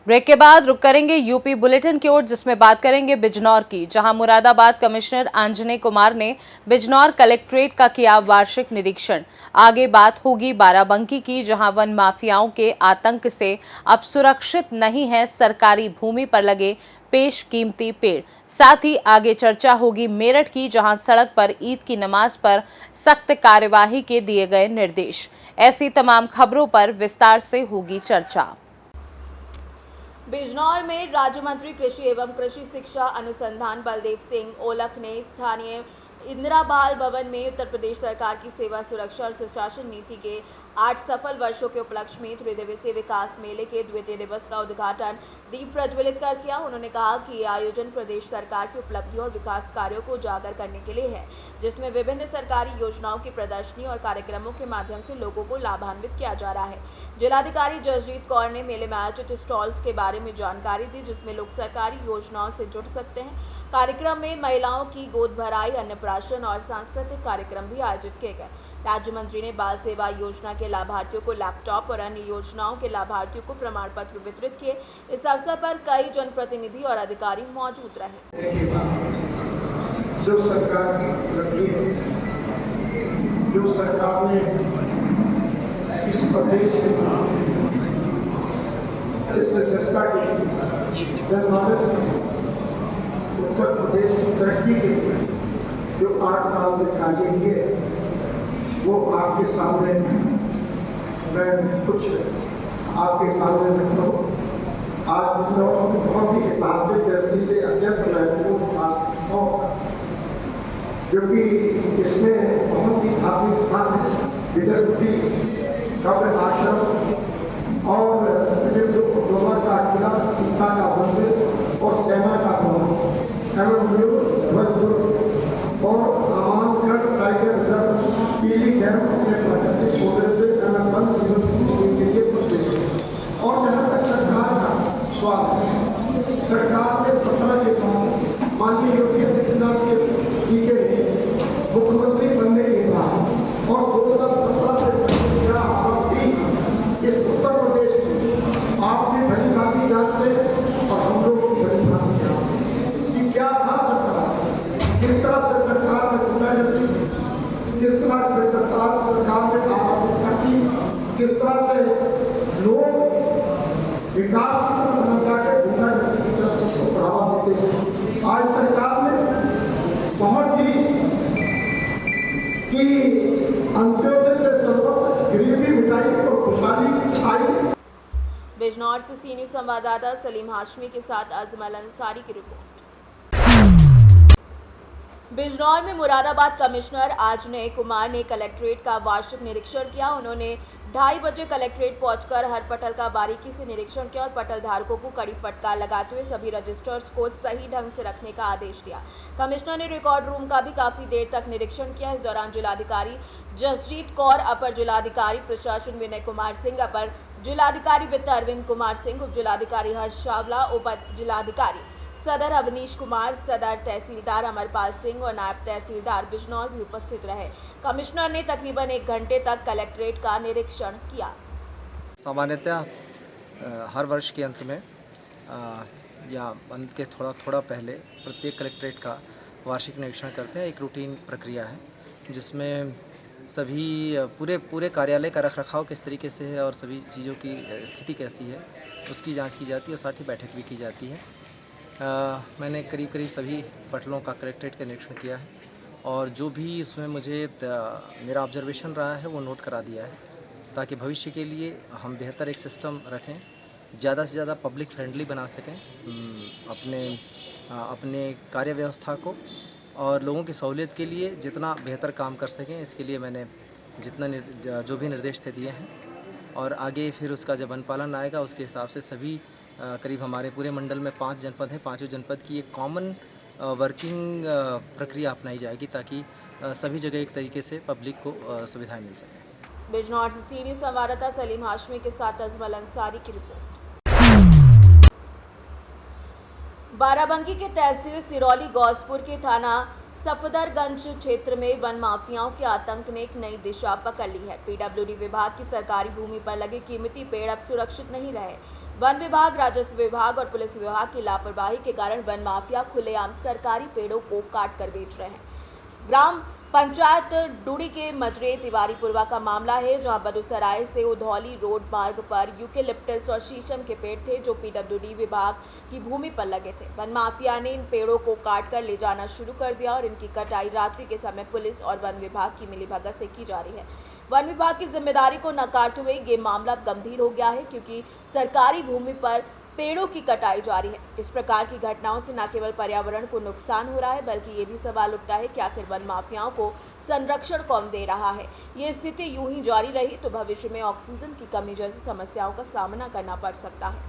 Break के बाद रुक करेंगे यूपी बुलेटिन की ओर, जिसमें बात करेंगे बिजनौर की, जहां मुरादाबाद कमिश्नर आंजनेय कुमार ने बिजनौर कलेक्ट्रेट का किया वार्षिक निरीक्षण। आगे बात होगी बाराबंकी की, जहां वन माफियाओं के आतंक से अब सुरक्षित नहीं है सरकारी भूमि पर लगे पेश कीमती पेड़। साथ ही आगे चर्चा होगी मेरठ की, जहां सड़क पर ईद की नमाज पर सख्त कार्यवाही के दिए गए निर्देश। ऐसी तमाम खबरों पर विस्तार से होगी चर्चा। बिजनौर में राज्य मंत्री कृषि एवं कृषि शिक्षा अनुसंधान बलदेव सिंह ओलख ने स्थानीय इंदिरा बाल भवन में उत्तर प्रदेश सरकार की सेवा सुरक्षा और सुशासन नीति के 8 सफल वर्षों के उपलक्ष्य में त्रिदिवसीय विकास मेले के द्वितीय दिवस का उद्घाटन दीप प्रज्वलित कर किया। उन्होंने कहा कि यह आयोजन प्रदेश सरकार की उपलब्धियों और विकास कार्यों को उजागर करने के लिए है, जिसमें विभिन्न सरकारी योजनाओं की प्रदर्शनी और कार्यक्रमों के माध्यम से लोगों को लाभान्वित किया जा रहा है। जिलाधिकारी जसजीत कौर ने मेले में आयोजित स्टॉल्स के बारे में जानकारी दी, जिसमें लोग सरकारी योजनाओं से जुड़ सकते हैं। कार्यक्रम में महिलाओं की गोद भराई, अन्नप्राशन और सांस्कृतिक कार्यक्रम भी आयोजित किए गए। राज्य मंत्री ने बाल सेवा योजना के लाभार्थियों को लैपटॉप और अन्य योजनाओं के लाभार्थियों को प्रमाण पत्र वितरित किए। इस अवसर पर कई जनप्रतिनिधि और अधिकारी मौजूद रहे। जो सरकार की उपलब्धि है, जो सरकार ने इस प्रदेश के इस जनता के जनमानस के उत्तर प्रदेश की तरक्की के लिए जो 8 साल में कार्य किए, वो आपके सामने मैं कुछ आपके सामने रखता हूँ। आज बहुत ही ऐतिहासिक दृष्टि से अत्यंत महत्वपूर्ण स्थान होगा, क्योंकि इसमें बहुत ही धार्मिक स्थान है। विदर्भी कब्र आश्रम और का किला, सीता का मंदिर और सेना का भवन एवं और आमानगढ़ टाइगर रिजर्व, पीली डैम अपने प्राकृतिक सौंदर्य से वन जीवन के लिए प्रसिद्ध है। और जहाँ तक सरकार का स्वाद है, सरकार ने 17 के बाद माननीय योगी आदित्यनाथ जी के मुख्यमंत्री बनने के बाद और 2017 से क्या हालत थी इस उत्तर प्रदेश में, आप भी भली भांति जानते हैं और हम लोग भी भली भांति जानते हैं कि क्या था सरकार, किस तरह से सरकार में गुंडागर्दी थी, किस तरह से सरकार में आर्थिकता की, किस तरह से लोग विकास की तरफ न जाकर गुंडागर्दी की तरफ उसको बढ़ावा देते थे। आज सरकार ने बहुत ही कि अंत्योदय से सर्वत्र गरीबी मिटाई और खुशहाली आई। बिजनौर से सीनियर संवाददाता सलीम हाशमी के साथ अजमल अंसारी की रिपोर्ट। बिजनौर में मुरादाबाद कमिश्नर आंजनेय कुमार ने कलेक्ट्रेट का वार्षिक निरीक्षण किया। उन्होंने 2:30 बजे कलेक्ट्रेट पहुंचकर हर पटल का बारीकी से निरीक्षण किया और पटल धारकों को कड़ी फटकार लगाते हुए सभी रजिस्टर्स को सही ढंग से रखने का आदेश दिया। कमिश्नर ने रिकॉर्ड रूम का भी काफी देर तक निरीक्षण किया। इस दौरान जिलाधिकारी जसजीत कौर, अपर जिलाधिकारी प्रशासन विनय कुमार सिंह, अपर जिलाधिकारी वित्त अरविंद कुमार सिंह, उप जिलाधिकारी हर्ष चावला, उप जिलाधिकारी सदर अवनीश कुमार, सदर तहसीलदार अमरपाल सिंह और नायब तहसीलदार बिजनौर भी उपस्थित रहे। कमिश्नर ने तकरीबन 1 घंटे तक कलेक्ट्रेट का निरीक्षण किया। सामान्यतः हर वर्ष के अंत में या अंत के थोड़ा पहले प्रत्येक कलेक्ट्रेट का वार्षिक निरीक्षण करते हैं। एक रूटीन प्रक्रिया है जिसमें सभी पूरे कार्यालय का रखरखाव किस तरीके से है और सभी चीज़ों की स्थिति कैसी है उसकी जांच की जाती है और साथ ही बैठक भी की जाती है। मैंने करीब सभी पटलों का कलेक्ट्रेट का निरीक्षण किया है और जो भी उसमें मुझे मेरा ऑब्जर्वेशन रहा है वो नोट करा दिया है, ताकि भविष्य के लिए हम बेहतर एक सिस्टम रखें, ज़्यादा से ज़्यादा पब्लिक फ्रेंडली बना सकें अपने कार्य व्यवस्था को और लोगों की सहूलियत के लिए जितना बेहतर काम कर सकें, इसके लिए मैंने जो भी निर्देश थे दिए हैं। और आगे फिर उसका जब अनुपालन आएगा उसके हिसाब से सभी करीब हमारे पूरे मंडल में 5 जनपद हैं, 5 जनपद की एक कॉमन वर्किंग प्रक्रिया अपनाई जाएगी ताकि सभी जगह एक तरीके से पब्लिक को सुविधाएं मिल सकें। बिजनौर से सीनियर संवाददाता सलीम हाशमी के साथ अजमल अंसारी की रिपोर्ट। बाराबंकी के तहसील सिरौली गौसपुर के थाना सफदरगंज क्षेत्र में वन माफियाओं के आतंक ने एक नई दिशा पकड़ ली है। पीडब्ल्यूडी विभाग की सरकारी भूमि पर लगे कीमती पेड़ अब सुरक्षित नहीं रहे। वन विभाग, राजस्व विभाग और पुलिस विभाग की लापरवाही के कारण वन माफिया खुलेआम सरकारी पेड़ों को काट कर बेच रहे हैं। ग्राम पंचायत डुड़ी के मजरे तिवारीपुरवा का मामला है, जहां बदुसराय से उधौली रोड मार्ग पर यूकेलिप्टस और शीशम के पेड़ थे जो पीडब्ल्यूडी विभाग की भूमि पर लगे थे। वन माफिया ने इन पेड़ों को काट कर ले जाना शुरू कर दिया और इनकी कटाई रात्रि के समय पुलिस और वन विभाग की मिलीभगत से की जा रही है। वन विभाग की जिम्मेदारी को नकारते हुए ये मामला गंभीर हो गया है, क्योंकि सरकारी भूमि पर पेड़ों की कटाई जारी है। इस प्रकार की घटनाओं से न केवल पर्यावरण को नुकसान हो रहा है, बल्कि ये भी सवाल उठता है कि आखिर वन माफियाओं को संरक्षण कौन दे रहा है। ये स्थिति यूं ही जारी रही तो भविष्य में ऑक्सीजन की कमी जैसी समस्याओं का सामना करना पड़ सकता है।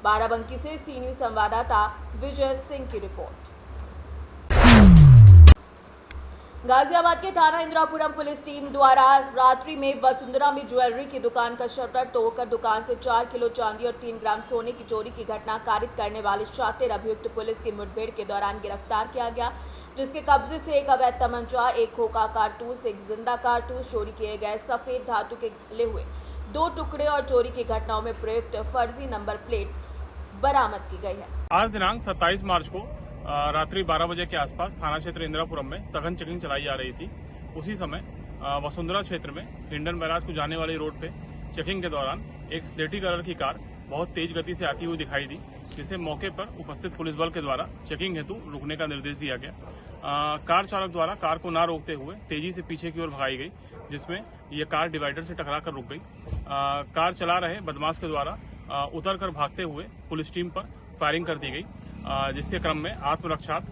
बाराबंकी से सी न्यूज़ संवाददाता विजय सिंह की रिपोर्ट। गाजियाबाद के थाना इंदिरापुरम पुलिस टीम द्वारा रात्रि में वसुंधरा में ज्वेलरी की दुकान का शटर तोड़कर दुकान से 4 किलो चांदी और 3 ग्राम सोने की चोरी की घटना कारित करने वाले शातिर अभियुक्त पुलिस की मुठभेड़ के दौरान गिरफ्तार किया गया, जिसके कब्जे से एक अवैध तमंचा, एक खोखा कारतूस, एक जिंदा कारतूस, चोरी किए गए सफेद धातु के गले हुए 2 टुकड़े और चोरी की घटनाओं में प्रयुक्त फर्जी नंबर प्लेट बरामद की गई है। आज दिनांक 27 मार्च को रात्रि 12 बजे के आसपास थाना क्षेत्र इंदिरापुरम में सघन चेकिंग चलाई जा रही थी। उसी समय वसुंधरा क्षेत्र में हिंडन बैराज को जाने वाली रोड पे चेकिंग के दौरान एक स्लेटी कलर की कार बहुत तेज गति से आती हुई दिखाई दी, जिसे मौके पर उपस्थित पुलिस बल के द्वारा चेकिंग हेतु रुकने का निर्देश दिया गया। कार चालक द्वारा कार को न रोकते हुए तेजी से पीछे की ओर भगाई गई, जिसमें यह कार डिवाइडर से टकराकर रुक गई। कार चला रहे बदमाश के द्वारा उतरकर भागते हुए पुलिस टीम पर फायरिंग कर दी गई, जिसके क्रम में आत्मरक्षार्थ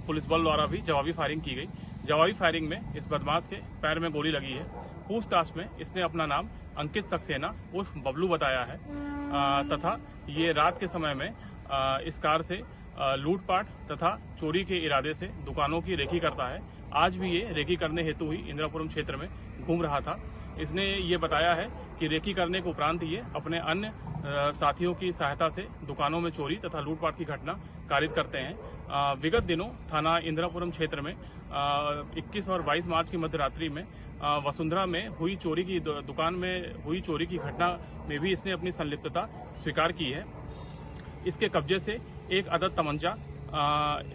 पुलिस बल द्वारा भी जवाबी फायरिंग की गई। जवाबी फायरिंग में इस बदमाश के पैर में गोली लगी है। पूछताछ में इसने अपना नाम अंकित सक्सेना उर्फ बबलू बताया है, तथा ये रात के समय में इस कार से लूटपाट तथा चोरी के इरादे से दुकानों की रेकी करता है। आज भी ये रेकी करने हेतु ही इंदिरापुरम क्षेत्र में घूम रहा था। इसने ये बताया है कि रेकी करने के उपरांत ये अपने अन्य साथियों की सहायता से दुकानों में चोरी तथा लूटपाट की घटना कारित करते हैं। विगत दिनों थाना इंदिरापुरम क्षेत्र में 21 और 22 मार्च की मध्य रात्रि में वसुंधरा में हुई चोरी की दुकान में हुई चोरी की घटना में भी इसने अपनी संलिप्तता स्वीकार की है। इसके कब्जे से एक अदद तमंचा,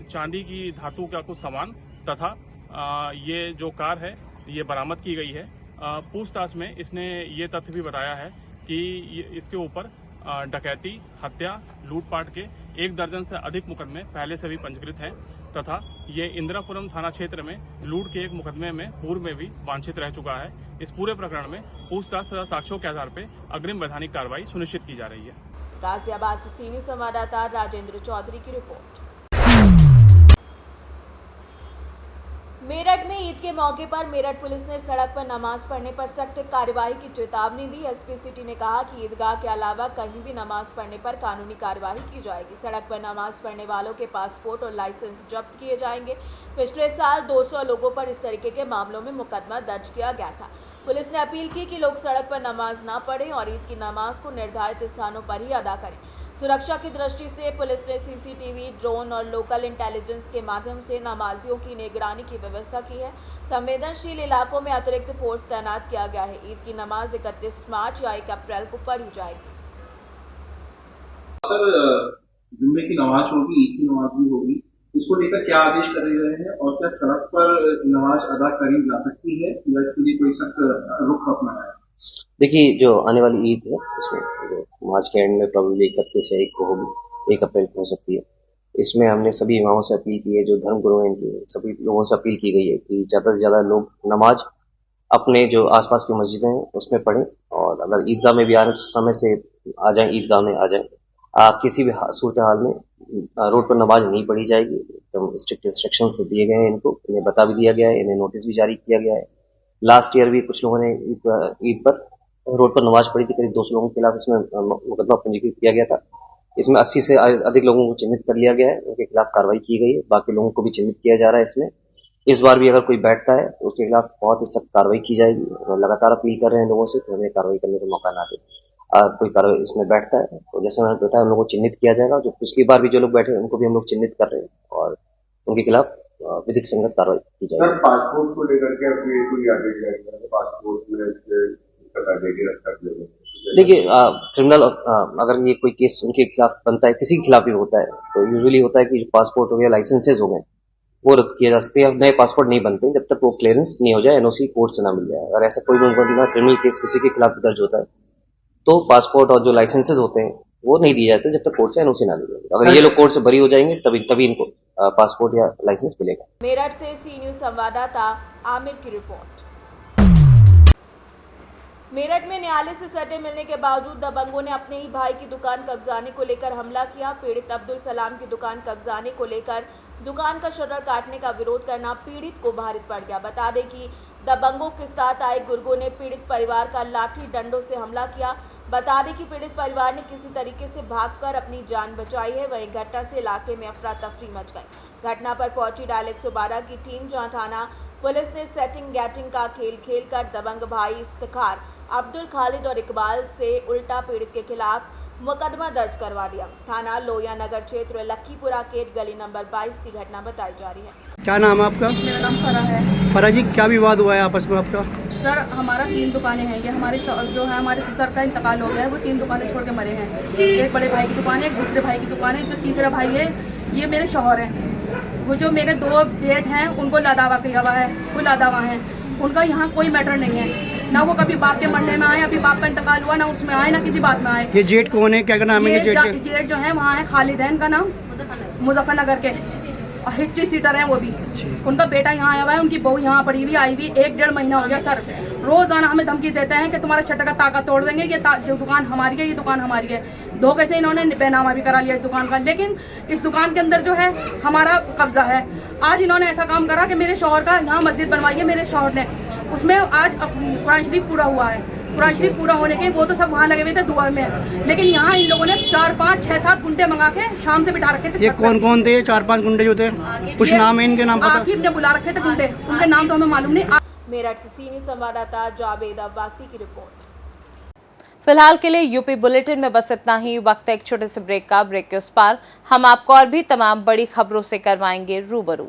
चांदी की धातु का कुछ सामान तथा ये जो कार है ये बरामद की गई है। पूछताछ में इसने ये तथ्य भी बताया है कि इसके ऊपर डकैती, हत्या, लूटपाट के 1 दर्जन से अधिक मुकदमे पहले से भी पंजीकृत हैं, तथा ये इंदिरापुरम थाना क्षेत्र में लूट के एक मुकदमे में पूर्व में भी वांछित रह चुका है। इस पूरे प्रकरण में पूछताछ तथा साक्ष्यों के आधार पर अग्रिम वैधानिक कार्रवाई सुनिश्चित की जा रही है। गाजियाबाद से सीनियर संवाददाता राजेंद्र चौधरी की रिपोर्ट। मेरठ में ईद के मौके पर मेरठ पुलिस ने सड़क पर नमाज पढ़ने पर सख्त कार्यवाही की चेतावनी दी। एसपी सिटी ने कहा कि ईदगाह के अलावा कहीं भी नमाज पढ़ने पर कानूनी कार्यवाही की जाएगी। सड़क पर नमाज पढ़ने वालों के पासपोर्ट और लाइसेंस जब्त किए जाएंगे। पिछले साल 200 लोगों पर इस तरीके के मामलों में मुकदमा दर्ज किया गया था। पुलिस ने अपील की कि लोग सड़क पर नमाज ना पढ़ें और ईद की नमाज को निर्धारित स्थानों पर ही अदा करें। सुरक्षा की दृष्टि से पुलिस ने सीसीटीवी, ड्रोन और लोकल इंटेलिजेंस के माध्यम से नमाजियों की निगरानी की व्यवस्था की है। संवेदनशील इलाकों में अतिरिक्त फोर्स तैनात किया गया है। ईद की नमाज 31 मार्च या 1 अप्रैल को पढ़ी जाएगी। सर, जुम्मे की नमाज होगी, ईद की नमाज भी होगी, इसको लेकर क्या आदेश करे गए हैं और क्या सड़क पर नमाज अदा करी जा सकती है या इसके लिए कोई सख्त रुख अपनाया है? देखिए, जो आने वाली ईद है इसमें जो मार्च के एंड में प्रॉब्लली 31 या 1 को होगी, 1 अप्रैल को हो सकती है। इसमें हमने सभी इमामों से अपील की है, जो धर्म गुरु हैं इनकी सभी लोगों से अपील की गई है कि ज़्यादा से ज़्यादा लोग नमाज अपने जो आसपास की मस्जिदें हैं उसमें पढ़ें, और अगर ईदगाह में भी आ रहे हैं तो समय से आ जाएं, ईदगाह में आ जाएं। किसी भी सूरत हाल में रोड पर नमाज नहीं पढ़ी जाएगी। एकदम स्ट्रिक्ट इंस्ट्रक्शन दिए गए हैं, इन्हें बता भी दिया गया है, इन्हें नोटिस भी जारी किया गया है। लास्ट ईयर भी कुछ लोगों ने ईद पर रोड पर नमाज पढ़ी थी, करीब 200 लोगों के खिलाफ इसमें मुकदमा पंजीकृत किया गया था। इसमें 80 से अधिक लोगों को चिन्हित कर लिया गया है, उनके खिलाफ कार्रवाई की गई है। बाकी लोगों को भी चिन्हित किया जा रहा है। इसमें इस बार भी अगर कोई बैठता है तो उसके खिलाफ बहुत ही सख्त कार्रवाई की जाएगी। लगातार अपील कर रहे हैं लोगों से कि हमें कार्रवाई करने का मौका ना दे। कोई कार्रवाई इसमें बैठता है तो जैसे मैंने बताया उन लोगों को चिन्हित किया जाएगा। जो पिछली बार भी जो लोग बैठे उनको भी हम लोग चिन्हित कर रहे हैं और उनके खिलाफ विधिक संगत कार्रवाई की सर जाएगी। पासपोर्ट को लेकर के अभी कोई आदेश जाएगा तो पासपोर्ट में रखा गया देखिए क्रिमिनल अगर ये कोई केस उनके खिलाफ बनता है, किसी के खिलाफ भी होता है, तो यूजुअली होता है कि जो पासपोर्ट हो गया, लाइसेंसेज हो गए, वो रद्द किए जा सकते हैं। नए पासपोर्ट नहीं बनते जब तक वो क्लियरेंस नहीं हो जाए, एनओसी कोर्ट से ना मिल जाए। अगर ऐसा कोई क्रिमिनल केस किसी के खिलाफ दर्ज होता है तो पासपोर्ट और जो लाइसेंसेज होते हैं वो नहीं दिए जाते जब तक कोर्ट से एनओसी ना मिले। अगर ये लोग कोर्ट से बरी हो जाएंगे तभी इनको पासपोर्ट या लाइसेंस मिलेगा। मेरठ से सी न्यूज संवाददाता आमिर की रिपोर्ट। मेरठ में न्यायालय से सटे मिलने के बावजूद दबंगों ने अपने ही भाई की दुकान कब्जाने को लेकर हमला किया। पीड़ित अब्दुल सलाम की दुकान कब्जाने को लेकर दुकान का शटर काटने का विरोध करना पीड़ित को भारी पड़ गया। बता दें कि दबंगों के साथ आए गुर्गों ने पीड़ित परिवार का लाठी डंडों से हमला किया। बता दें कि पीड़ित परिवार ने किसी तरीके से भागकर अपनी जान बचाई है। वहीं घटना से इलाके में अफरा तफरी मच गई। घटना पर पहुंची डायल 112 की टीम, जहां थाना पुलिस ने सेटिंग गैटिंग का खेल खेलकर दबंग भाई इफ्तिखार, अब्दुल, खालिद और इकबाल से उल्टा पीड़ित के खिलाफ मुकदमा दर्ज करवा दिया। थाना लोहिया नगर क्षेत्र लक्कीपुरा गेट गली नंबर 22 की घटना बताई जा रही है। क्या नाम है आपका? मेरा नाम फरा है। फरा जी, क्या विवाद हुआ है आपस में आपका? सर हमारा 3 दुकानें हैं। ये हमारे जो है हमारे ससुर का इंतकाल हो गया है, वो 3 दुकानें छोड़ के मरे हैं। एक बड़े भाई की दुकान है, एक दूसरे भाई की दुकान है, जो तीसरा भाई है ये मेरे शौहर हैं। वो जो मेरे 2 जेठ हैं उनको लादावा किया हुआ है, वो लादावा हैं। उनका यहाँ कोई मैटर नहीं है, ना वो कभी बाप के मरने में आए, अभी बाप का इंतकाल हुआ, ना उसमें आए, ना किसी बात में आए। ये जेठ कौन है, क्या नाम है? जेठ जो है वहाँ है खालिद है, इनका नाम मुजफ्फरनगर के, और हिस्ट्री सीटर है वो भी। उनका बेटा यहाँ आया हुआ है, उनकी बहू यहाँ पड़ी हुई, आई हुई 1-1.5 महीना हो गया। सर रोजाना हमें धमकी देते हैं कि तुम्हारा शटर का ताका तोड़ देंगे, ये जो दुकान हमारी है, ये दुकान हमारी है। धोखे से इन्होंने बेनामा भी करा लिया इस दुकान का, लेकिन इस दुकान के अंदर जो है हमारा कब्जा है। आज इन्होंने ऐसा काम करा कि मेरे शौहर का यहाँ मस्जिद बनवाई है मेरे शौहर ने, उसमें आज कुरान शरीफ पूरा हुआ है। कुरान शरीफ पूरा होने के वो तो सब वहाँ लगे हुए थे दुआ में, लेकिन यहाँ इन लोगों ने 4, 5, 6, 7 गुंडे मंगा के शाम से बिठा रखे थे। ये कौन थे 4-5 गुंडे जो थे? कुछ नाम है इनके? नाम पता? आकिब ने बुला रखे थे गुंडे, उनके नाम तो हमें मालूम नहीं। मेरठ से सीनियर संवाददाता जावेद अब्बासी की रिपोर्ट। फिलहाल के लिए यूपी बुलेटिन में बस इतना ही। वक्त है एक छोटे से ब्रेक का। ब्रेक के उस पार हम आपको और भी तमाम बड़ी खबरों से करवाएंगे रूबरू।